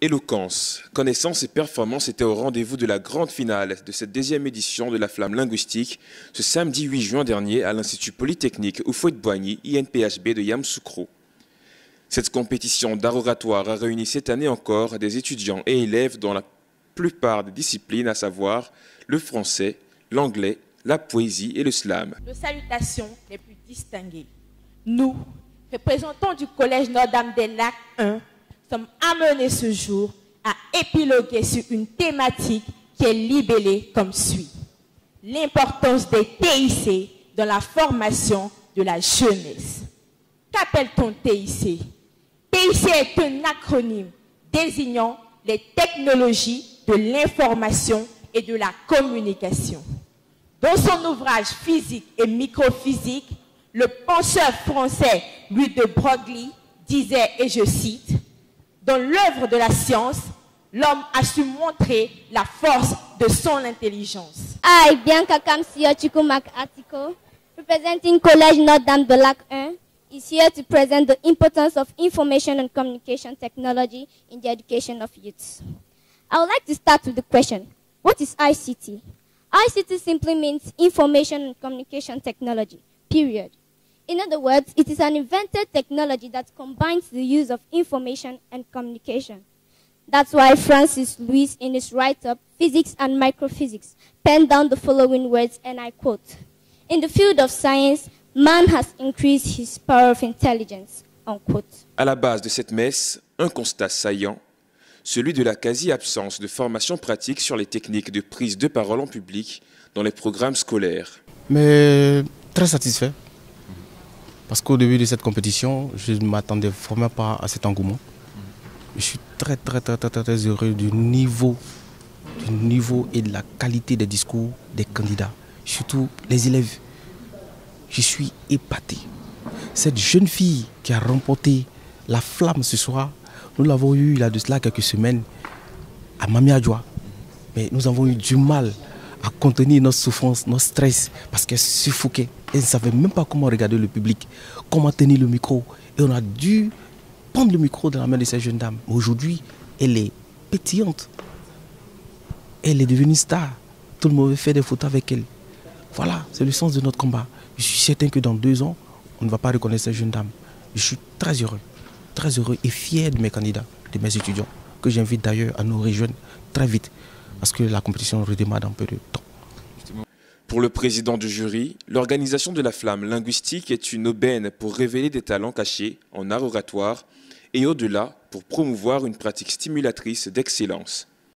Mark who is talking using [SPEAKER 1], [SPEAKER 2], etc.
[SPEAKER 1] Éloquence, connaissance et performance étaient au rendez-vous de la grande finale de cette 10e édition de la Flamme linguistique ce samedi 8 juin dernier à l'Institut Polytechnique Houphouët-Boigny, INPHB de Yamoussoukro. Cette compétition d'art oratoire a réuni cette année encore des étudiants et élèves dans la plupart des disciplines, à savoir le français, l'anglais, la poésie et le slam.
[SPEAKER 2] Nos salutations les plus distinguées. Nous, représentants du Collège Notre-Dame-des-Lacs 1, sommes amenés ce jour à épiloguer sur une thématique qui est libellée comme suit. L'importance des TIC dans la formation de la jeunesse. Qu'appelle-t-on TIC? TIC est un acronyme désignant les technologies de l'information et de la communication. Dans son ouvrage Physique et microphysique, le penseur français Louis de Broglie disait, et je cite, « Dans l'œuvre de la science, l'homme a su montrer la force de son intelligence. »
[SPEAKER 3] I, Bianca Kamsio Chukumak Atiko, representing College Notre-Dame-des-Lacs 1, is here to present the importance of information and communication technology in the education of youths. I would like to start with the question, what is ICT? ICT simply means information and communication technology, period. In other words, it is an invented technology that combines the use of information and communication. That's why Francis Lewis, in his write-up, Physics and Microphysics, penned down the following words, and I quote, "In the field of science, man has increased his power of intelligence," unquote.
[SPEAKER 1] À la base de cette messe, un constat saillant, celui de la quasi-absence de formation pratique sur les techniques de prise de parole en public dans les programmes scolaires.
[SPEAKER 4] Mais très satisfait, parce qu'au début de cette compétition, je ne m'attendais vraiment pas à cet engouement. Je suis très heureux du niveau et de la qualité des discours des candidats, surtout les élèves. Je suis épaté. Cette jeune fille qui a remporté la flamme ce soir, nous l'avons eu il y a de cela quelques semaines à Mamiadjoa. Mais nous avons eu du mal à contenir notre souffrance, notre stress, parce qu'elle suffoquait. Elle ne savait même pas comment regarder le public, comment tenir le micro. Et on a dû prendre le micro dans la main de cette jeune dame. Aujourd'hui, elle est pétillante. Elle est devenue star. Tout le monde veut faire des photos avec elle. Voilà, c'est le sens de notre combat. Je suis certain que dans 2 ans, on ne va pas reconnaître cette jeune dame. Je suis très heureux et fier de mes candidats, de mes étudiants, que j'invite d'ailleurs à nous rejoindre très vite, parce que la compétition redémarre dans peu de temps.
[SPEAKER 1] Pour le président du jury, l'organisation de la Flamme linguistique est une aubaine pour révéler des talents cachés en art oratoire et au-delà pour promouvoir une pratique stimulatrice d'excellence.